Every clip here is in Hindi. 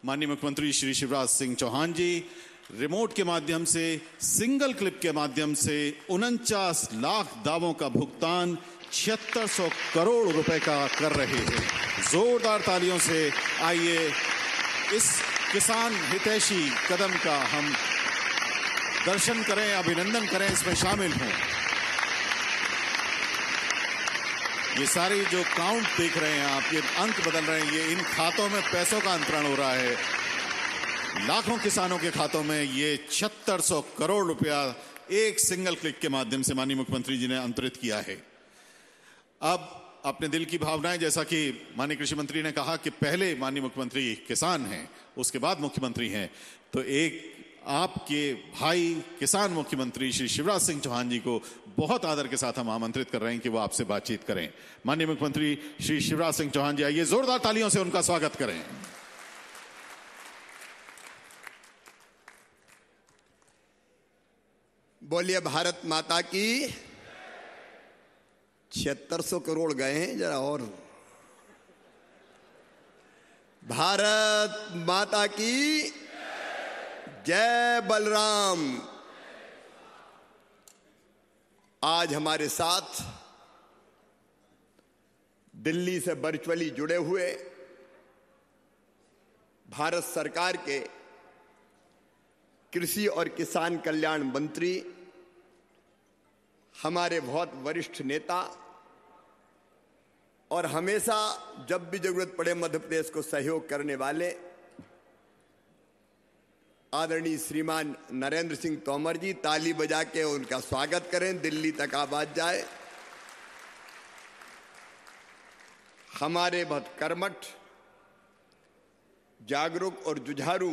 माननीय मुख्यमंत्री श्री शिवराज सिंह चौहान जी रिमोट के माध्यम से सिंगल क्लिप के माध्यम से 49 लाख दावों का भुगतान 7600 करोड़ रुपए का कर रहे हैं। जोरदार तालियों से आइए इस किसान हितैषी कदम का हम दर्शन करें, अभिनंदन करें, इसमें शामिल हों। ये सारे जो काउंट देख रहे हैं आप, ये अंक बदल रहे हैं, ये इन खातों में पैसों का अंतरण हो रहा है। लाखों किसानों के खातों में ये 7600 करोड़ रुपया एक सिंगल क्लिक के माध्यम से माननीय मुख्यमंत्री जी ने अंतरित किया है। अब अपने दिल की भावनाएं, जैसा कि माननीय कृषि मंत्री ने कहा कि पहले माननीय मुख्यमंत्री किसान हैं, उसके बाद मुख्यमंत्री हैं, तो एक आपके भाई किसान मुख्यमंत्री श्री शिवराज सिंह चौहान जी को बहुत आदर के साथ हम आमंत्रित कर रहे हैं कि वो आपसे बातचीत करें। माननीय मुख्यमंत्री श्री शिवराज सिंह चौहान जी, आइए जोरदार तालियों से उनका स्वागत करें। बोलिए भारत माता की। 7600 करोड़ गए हैं, जरा और। भारत माता की जय बलराम। आज हमारे साथ दिल्ली से वर्चुअली जुड़े हुए भारत सरकार के कृषि और किसान कल्याण मंत्री, हमारे बहुत वरिष्ठ नेता और हमेशा जब भी जरूरत पड़े मध्य प्रदेश को सहयोग करने वाले आदरणीय श्रीमान नरेंद्र सिंह तोमर जी, ताली बजा के उनका स्वागत करें, दिल्ली तक आवाज जाए। हमारे बहुत कर्मठ, जागरूक और जुझारू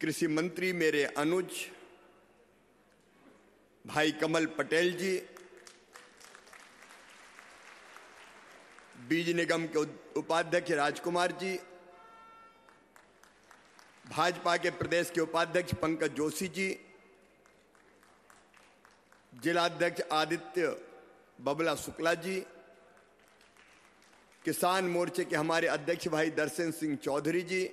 कृषि मंत्री मेरे अनुज भाई कमल पटेल जी, बीज निगम के उपाध्यक्ष राजकुमार जी, भाजपा के प्रदेश के उपाध्यक्ष पंकज जोशी जी, जिलाध्यक्ष आदित्य बबला शुक्ला जी, किसान मोर्चे के हमारे अध्यक्ष भाई दर्शन सिंह चौधरी जी,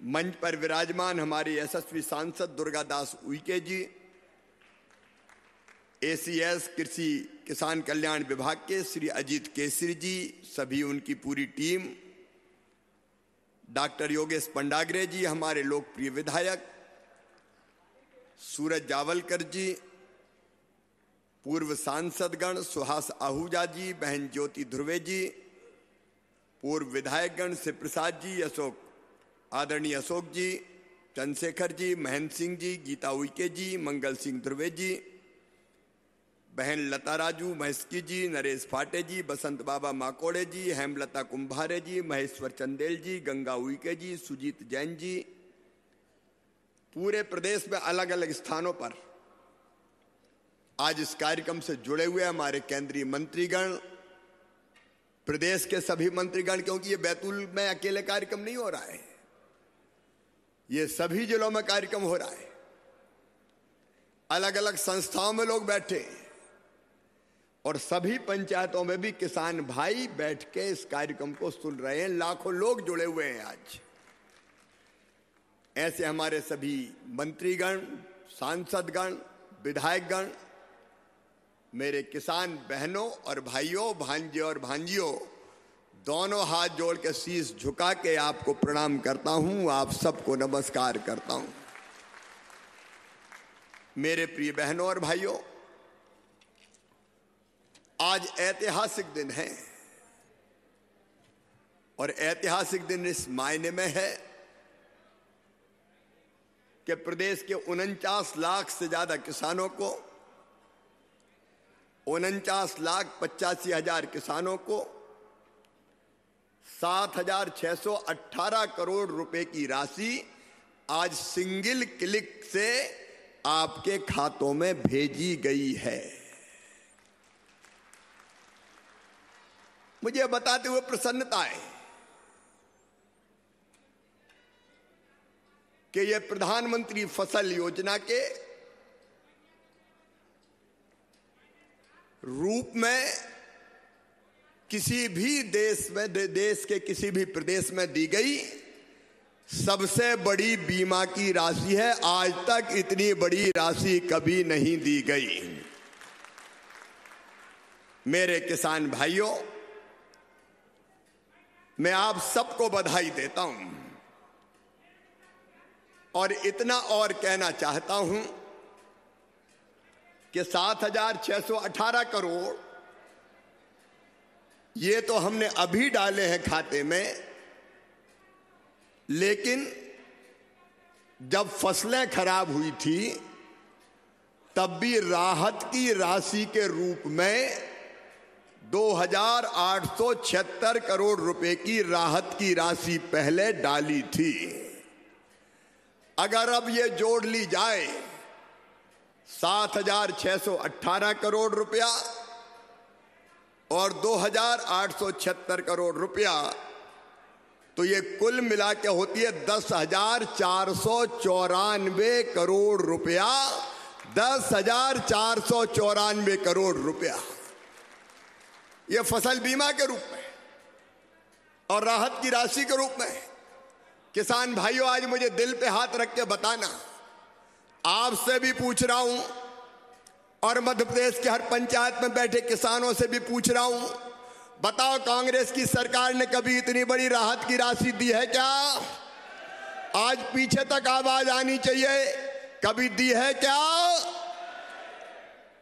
मंच पर विराजमान हमारे यशस्वी सांसद दुर्गादास उइके जी, एसीएस कृषि किसान कल्याण विभाग के श्री अजीत केसरी जी, सभी उनकी पूरी टीम, डॉक्टर योगेश पंडाग्रे जी, हमारे लोकप्रिय विधायक सूरज जावलकर जी, पूर्व सांसदगण सुहास आहूजा जी, बहन ज्योति ध्रुवे जी, पूर्व विधायकगण शिव प्रसाद जी, आदरणीय अशोक जी, चंद्रशेखर जी, महेंद्र सिंह जी, गीता उइके जी, मंगल सिंह ध्रुवे जी, बहन लता राजू महेश्की जी, नरेश फाटे जी, बसंत बाबा माकोड़े जी, हेमलता कुंभारे जी, महेश्वर चंदेल जी, गंगा उइके जी, सुजीत जैन जी, पूरे प्रदेश में अलग अलग स्थानों पर आज इस कार्यक्रम से जुड़े हुए हमारे केंद्रीय मंत्रीगण, प्रदेश के सभी मंत्रीगण, क्योंकि ये बैतूल में अकेले कार्यक्रम नहीं हो रहा है, ये सभी जिलों में कार्यक्रम हो रहा है। अलग अलग संस्थाओं में लोग बैठे और सभी पंचायतों में भी किसान भाई बैठ के इस कार्यक्रम को सुन रहे हैं। लाखों लोग जुड़े हुए हैं आज। ऐसे हमारे सभी मंत्रीगण, सांसदगण, विधायकगण, मेरे किसान बहनों और भाइयों, भांजे और भांजियों, दोनों हाथ जोड़ के शीश झुका के आपको प्रणाम करता हूं, आप सबको नमस्कार करता हूं। मेरे प्रिय बहनों और भाइयों, आज ऐतिहासिक दिन है और ऐतिहासिक दिन इस मायने में है कि प्रदेश के 49 लाख से ज्यादा किसानों को, 49,85,000 किसानों को 7,618 करोड़ रुपए की राशि आज सिंगल क्लिक से आपके खातों में भेजी गई है। मुझे बताते हुए प्रसन्नता है कि यह प्रधानमंत्री फसल योजना के रूप में किसी भी देश के किसी भी प्रदेश में दी गई सबसे बड़ी बीमा की राशि है। आज तक इतनी बड़ी राशि कभी नहीं दी गई। मेरे किसान भाइयों, मैं आप सबको बधाई देता हूं और इतना और कहना चाहता हूं कि 7,618 करोड़ ये तो हमने अभी डाले हैं खाते में, लेकिन जब फसलें खराब हुई थी तब भी राहत की राशि के रूप में 2,876 करोड़ रुपए की राहत की राशि पहले डाली थी। अगर अब ये जोड़ ली जाए 7,618 करोड़ रुपया और 2,876 करोड़ रुपया, तो ये कुल मिला के होती है 10,494 करोड़ रुपया। 10,494 करोड़ रुपया ये फसल बीमा के रूप में और राहत की राशि के रूप में। किसान भाइयों, आज मुझे दिल पे हाथ रख के बताना, आपसे भी पूछ रहा हूं और मध्य प्रदेश के हर पंचायत में बैठे किसानों से भी पूछ रहा हूं, बताओ कांग्रेस की सरकार ने कभी इतनी बड़ी राहत की राशि दी है क्या? आज पीछे तक आवाज आनी चाहिए, कभी दी है क्या?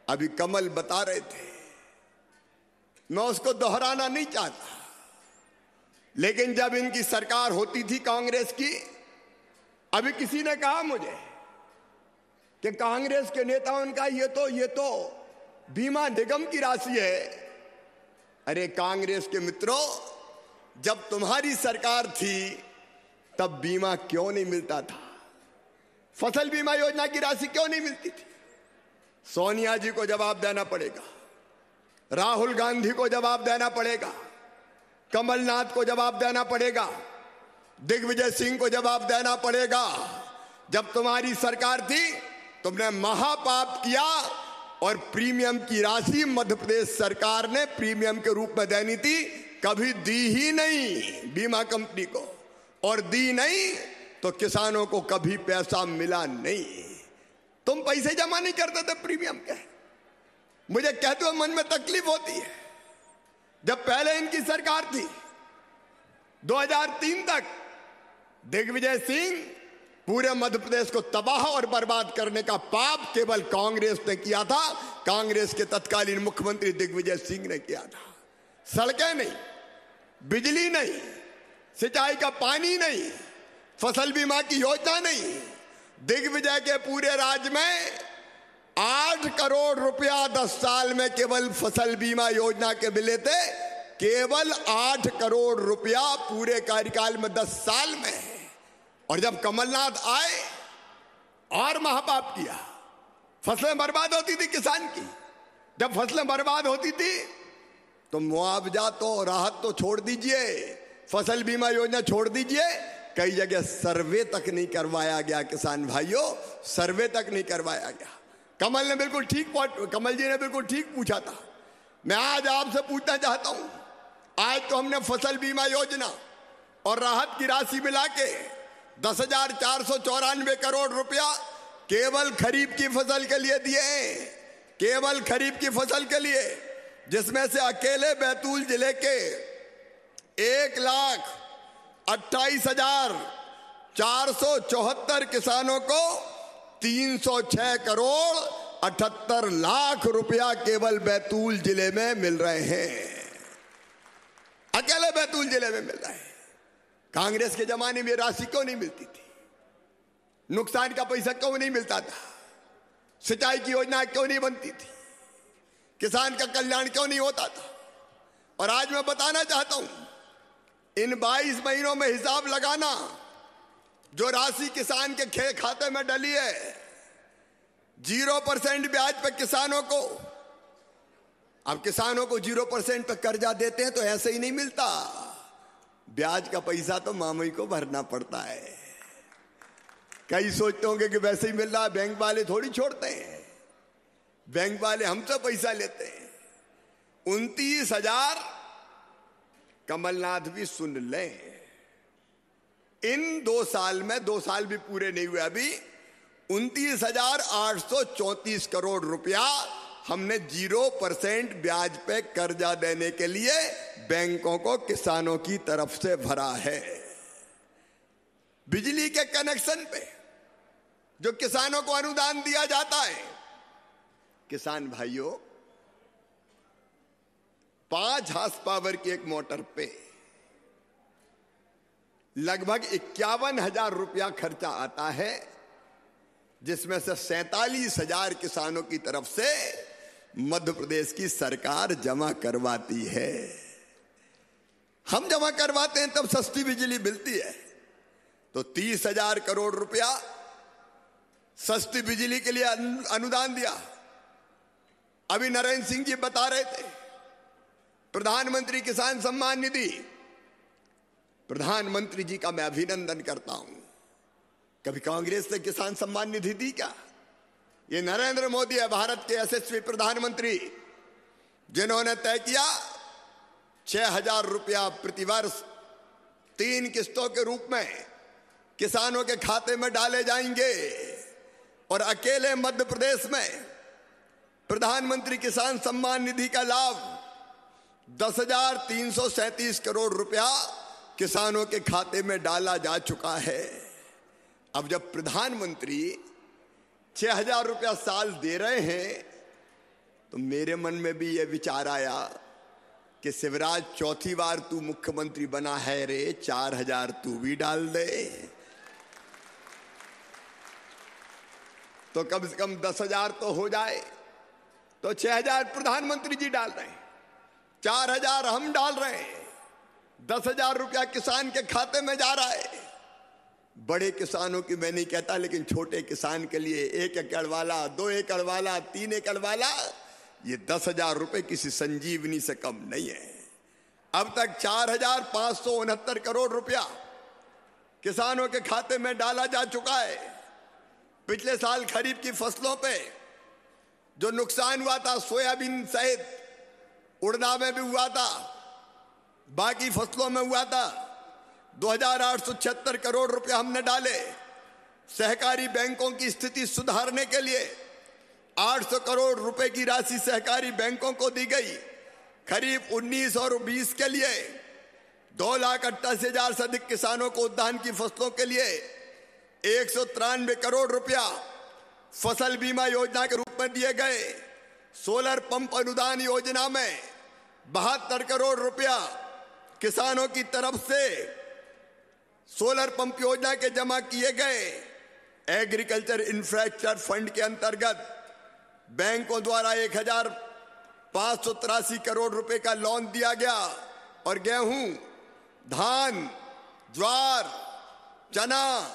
अभी कमल बता रहे थे, मैं उसको दोहराना नहीं चाहता, लेकिन जब इनकी सरकार होती थी कांग्रेस की, अभी किसी ने कहा मुझे कि कांग्रेस के नेताओं का ये तो बीमा निगम की राशि है। अरे कांग्रेस के मित्रों, जब तुम्हारी सरकार थी तब बीमा क्यों नहीं मिलता था? फसल बीमा योजना की राशि क्यों नहीं मिलती थी? सोनिया जी को जवाब देना पड़ेगा, राहुल गांधी को जवाब देना पड़ेगा, कमलनाथ को जवाब देना पड़ेगा, दिग्विजय सिंह को जवाब देना पड़ेगा। जब तुम्हारी सरकार थी तुमने महापाप किया और प्रीमियम की राशि मध्य प्रदेश सरकार ने प्रीमियम के रूप में देनी थी, कभी दी ही नहीं बीमा कंपनी को, और दी नहीं तो किसानों को कभी पैसा मिला नहीं। तुम पैसे जमा नहीं करते थे प्रीमियम के। मुझे कहते हुए मन में तकलीफ होती है, जब पहले इनकी सरकार थी 2003 तक, दिग्विजय सिंह पूरे मध्य प्रदेश को तबाह और बर्बाद करने का पाप केवल कांग्रेस ने किया था। कांग्रेस के तत्कालीन मुख्यमंत्री दिग्विजय सिंह ने किया था। सड़कें नहीं, बिजली नहीं, सिंचाई का पानी नहीं, फसल बीमा की योजना नहीं। दिग्विजय के पूरे राज्य में 8 करोड़ रुपया 10 साल में केवल फसल बीमा योजना के मिले थे। केवल 8 करोड़ रुपया पूरे कार्यकाल में 10 साल में। और जब कमलनाथ आए और महापाप किया, फसलें बर्बाद होती थी किसान की। जब फसलें बर्बाद होती थी तो मुआवजा तो राहत तो छोड़ दीजिए, फसल बीमा योजना छोड़ दीजिए, कई जगह सर्वे तक नहीं करवाया गया। किसान भाइयों, सर्वे तक नहीं करवाया गया। कमल जी ने बिल्कुल ठीक पूछा था। मैं आज आपसे पूछना चाहता हूं, आज तो हमने फसल बीमा योजना और राहत की राशि मिला के 10,494 करोड़ रुपया केवल खरीफ की फसल के लिए दिए हैं। केवल खरीफ की फसल के लिए, जिसमें से अकेले बैतूल जिले के 1,28,474 किसानों को 306 करोड़ 78 लाख रुपया केवल बैतूल जिले में मिल रहे हैं। अकेले बैतूल जिले में मिल रहे हैं। कांग्रेस के जमाने में राशि क्यों नहीं मिलती थी? नुकसान का पैसा क्यों नहीं मिलता था? सिंचाई की योजना क्यों नहीं बनती थी? किसान का कल्याण क्यों नहीं होता था? और आज मैं बताना चाहता हूं, इन 22 महीनों में हिसाब लगाना, जो राशि किसान के खाते में डली है, 0% ब्याज पर किसानों को। अब किसानों को 0% पर कर्जा देते हैं तो ऐसे ही नहीं मिलता, ब्याज का पैसा तो मामूली को भरना पड़ता है। कई सोचते होंगे कि वैसे ही मिल रहा है, बैंक वाले थोड़ी छोड़ते हैं। बैंक वाले हमसे पैसा लेते हैं। कमलनाथ भी सुन लें, इन 2 साल में, 2 साल भी पूरे नहीं हुए अभी, 29,834 करोड़ रुपया हमने 0% ब्याज पे कर्जा देने के लिए बैंकों को किसानों की तरफ से भरा है। बिजली के कनेक्शन पे जो किसानों को अनुदान दिया जाता है, किसान भाइयों 5 हार्स पावर की एक मोटर पे लगभग 51,000 रुपया खर्चा आता है, जिसमें से 47,000 किसानों की तरफ से मध्य प्रदेश की सरकार जमा करवाती है। हम जमा करवाते हैं तब सस्ती बिजली मिलती है। तो 30,000 करोड़ रुपया सस्ती बिजली के लिए अनुदान दिया। अभी नरेंद्र सिंह जी बता रहे थे प्रधानमंत्री किसान सम्मान निधि, प्रधानमंत्री जी का मैं अभिनंदन करता हूं। कभी कांग्रेस ने किसान सम्मान निधि दी क्या? ये नरेंद्र मोदी है, भारत के यशस्वी प्रधानमंत्री, जिन्होंने तय किया 6,000 रुपया प्रतिवर्ष 3 किस्तों के रूप में किसानों के खाते में डाले जाएंगे। और अकेले मध्य प्रदेश में प्रधानमंत्री किसान सम्मान निधि का लाभ 10,337 करोड़ रुपया किसानों के खाते में डाला जा चुका है। अब जब प्रधानमंत्री 6,000 रुपया साल दे रहे हैं तो मेरे मन में भी यह विचार आया कि शिवराज, चौथी बार तू मुख्यमंत्री बना है रे, 4,000 तू भी डाल दे, तो कम से कम 10,000 तो हो जाए। तो 6,000 प्रधानमंत्री जी डाल रहे हैं, 4,000 हम डाल रहे हैं, 10,000 रुपया किसान के खाते में जा रहा है। बड़े किसानों की मैं नहीं कहता, लेकिन छोटे किसान के लिए 1 एकड़ वाला, 2 एकड़ वाला, 3 एकड़ वाला, ये 10,000 रुपए किसी संजीवनी से कम नहीं है। अब तक 4,569 करोड़ रुपया किसानों के खाते में डाला जा चुका है। पिछले साल खरीफ की फसलों पे जो नुकसान हुआ था, सोयाबीन सहित उड़दा में भी हुआ था, बाकी फसलों में हुआ था, 2,876 करोड़ रुपए हमने डाले। सहकारी बैंकों की स्थिति सुधारने के लिए 800 करोड़ रुपए की राशि सहकारी बैंकों को दी गई। खरीफ 19 और 20 के लिए 2,88,000 से अधिक किसानों को धान की फसलों के लिए 193 करोड़ रुपया फसल बीमा योजना के रूप में दिए गए। सोलर पंप अनुदान योजना में 72 करोड़ रुपया किसानों की तरफ से सोलर पंप योजना के जमा किए गए। एग्रीकल्चर इंफ्रास्ट्रक्चर फंड के अंतर्गत बैंकों द्वारा 1,583 करोड़ रुपए का लोन दिया गया और गेहूं, धान, ज्वार, चना,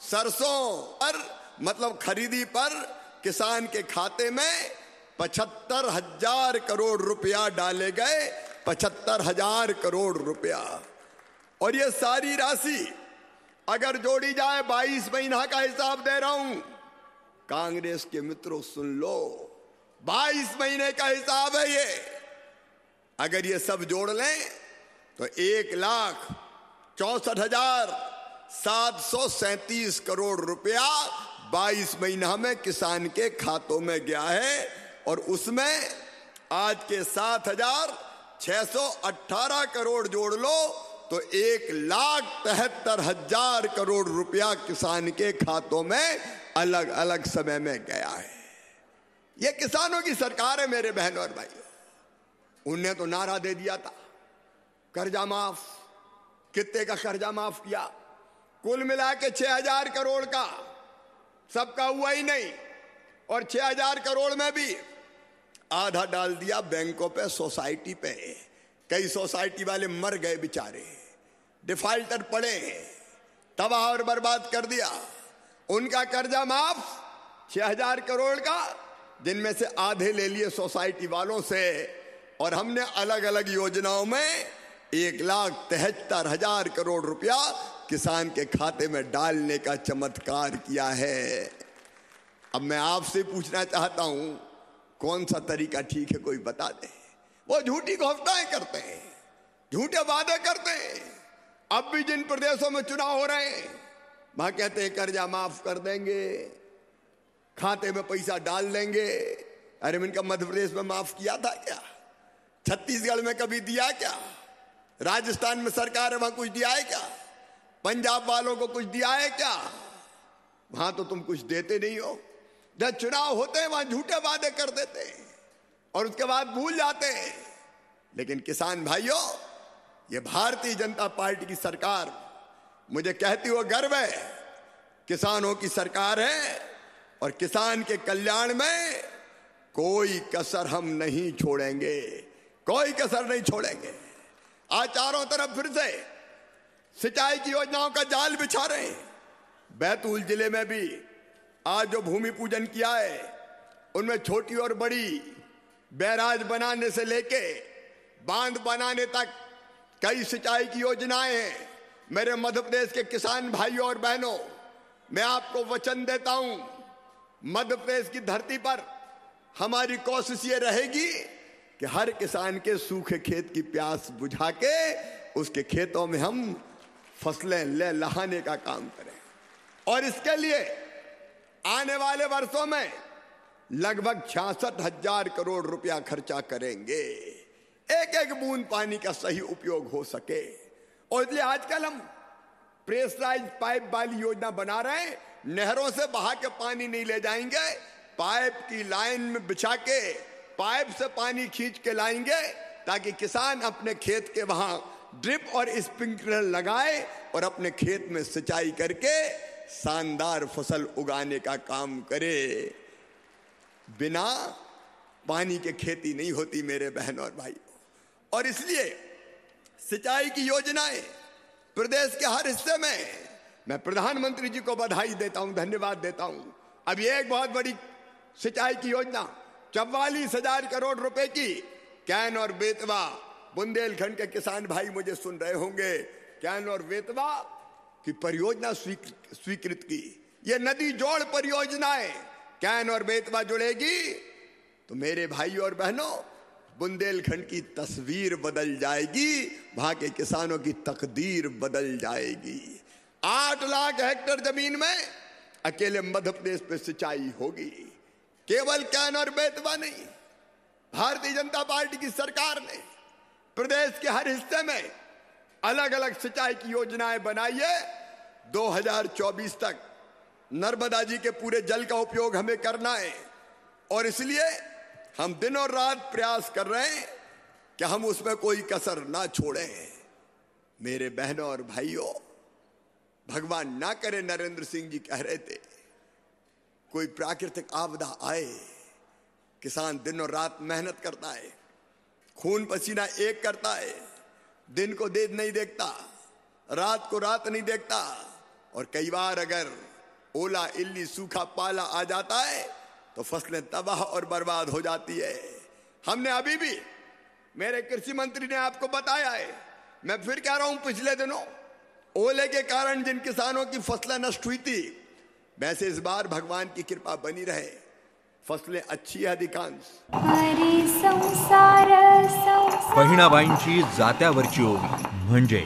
सरसों पर मतलब खरीदी पर किसान के खाते में 75,000 करोड़ रुपया डाले गए। 75,000 करोड़ रुपया। और ये सारी राशि अगर जोड़ी जाए, 22 महीना का हिसाब दे रहा हूं, कांग्रेस के मित्रों सुन लो, 22 महीने का हिसाब है ये। अगर ये सब जोड़ लें तो 1,64,737 करोड़ रुपया 22 महीना में किसान के खातों में गया है। और उसमें आज के 7,618 करोड़ जोड़ लो तो 1,73,000 करोड़ रुपया किसान के खातों में अलग अलग समय में गया है। यह किसानों की सरकार है मेरे बहन और भाइयों। उनने तो नारा दे दिया था कर्जा माफ, कितने का कर्जा माफ किया? कुल मिला के 6,000 करोड़ का, सबका हुआ ही नहीं। और 6,000 करोड़ में भी आधा डाल दिया बैंकों पे, सोसाइटी पे। कई सोसाइटी वाले मर गए बेचारे, डिफाल्टर पड़े, तबाह और बर्बाद कर दिया। उनका कर्जा माफ 6,000 करोड़ का, जिनमें से आधे ले लिए सोसाइटी वालों से। और हमने अलग अलग योजनाओं में 1,73,000 करोड़ रुपया किसान के खाते में डालने का चमत्कार किया है। अब मैं आपसे पूछना चाहता हूं, कौन सा तरीका ठीक है? कोई बता दे। वो झूठी घोषणाएं करते हैं, झूठे वादे करते हैं। अब भी जिन प्रदेशों में चुनाव हो रहे हैं वहां कहते हैं कर्जा माफ कर देंगे, खाते में पैसा डाल देंगे। अरे इनका मध्य प्रदेश में माफ किया था क्या? छत्तीसगढ़ में कभी दिया क्या? राजस्थान में सरकार है, वहां कुछ दिया है क्या? पंजाब वालों को कुछ दिया है क्या? वहां तो तुम कुछ देते नहीं हो। जब चुनाव होते हैं वहां झूठे वादे कर देते हैं और उसके बाद भूल जाते हैं। लेकिन किसान भाइयों, ये भारतीय जनता पार्टी की सरकार मुझे कहती हुए गर्व है, किसानों की सरकार है और किसान के कल्याण में कोई कसर हम नहीं छोड़ेंगे, कोई कसर नहीं छोड़ेंगे। आज चारों तरफ फिर से सिंचाई की योजनाओं का जाल बिछा रहे हैं। बैतूल जिले में भी आज जो भूमि पूजन किया है उनमें छोटी और बड़ी बैराज बनाने से लेके बांध बनाने तक कई सिंचाई की योजनाएं हैं। मेरे मध्य प्रदेश के किसान भाइयों और बहनों, मैं आपको वचन देता हूं, मध्य प्रदेश की धरती पर हमारी कोशिश ये रहेगी कि हर किसान के सूखे खेत की प्यास बुझा के उसके खेतों में हम फसलें ले लहाने का काम करें। और इसके लिए आने वाले वर्षों में लगभग 66,000 करोड़ रुपया खर्चा करेंगे, एक एक बूंद पानी का सही उपयोग हो सके। और इसलिए आजकल हम प्रेशराइज पाइप वाली योजना बना रहे हैं। नहरों से बहा के पानी नहीं ले जाएंगे, पाइप की लाइन में बिछा के पाइप से पानी खींच के लाएंगे ताकि किसान अपने खेत के वहां ड्रिप और स्प्रिंकलर लगाए और अपने खेत में सिंचाई करके शानदार फसल उगाने का काम करे। बिना पानी के खेती नहीं होती मेरे बहन और भाई। और इसलिए सिंचाई की योजनाएं प्रदेश के हर हिस्से में, मैं प्रधानमंत्री जी को बधाई देता हूं, धन्यवाद देता हूं। अब ये एक बहुत बड़ी सिंचाई की योजना 44,000 करोड़ रुपए की कैन और बेतवा, बुंदेलखंड के किसान भाई मुझे सुन रहे होंगे, कैन और बेतवा की परियोजना स्वीकृत की। ये नदी जोड़ परियोजनाएं कैन और बेतवा जुड़ेगी तो मेरे भाई और बहनों, बुंदेलखंड की तस्वीर बदल जाएगी, वहां के किसानों की तकदीर बदल जाएगी। 8 लाख हेक्टेयर जमीन में अकेले मध्य प्रदेश पे सिंचाई होगी। केवल कैन और बेतवा नहीं, भारतीय जनता पार्टी की सरकार ने प्रदेश के हर हिस्से में अलग अलग सिंचाई की योजनाएं बनाई है। 2024 तक नर्मदा जी के पूरे जल का उपयोग हमें करना है और इसलिए हम दिन और रात प्रयास कर रहे हैं कि हम उसमें कोई कसर ना छोड़ें। मेरे बहनों और भाइयों, भगवान ना करे, नरेंद्र सिंह जी कह रहे थे कोई प्राकृतिक आपदा आए, किसान दिन और रात मेहनत करता है, खून पसीना एक करता है, दिन को दिन नहीं देखता, रात को रात नहीं देखता और कई बार अगर ओला इल्ली सूखा पाला आ जाता है तो फसलें तबाह और बर्बाद हो जाती है। हमने अभी भी, मेरे कृषि मंत्री ने आपको बताया है, मैं फिर कह रहा हूं, पिछले दिनों ओले के कारण जिन किसानों की फसलें नष्ट हुई थी, वैसे इस बार भगवान की कृपा बनी रहे, फसलें अच्छी है अधिकांश। बहिणाबाईंची जात्यावरची ओवी म्हणजे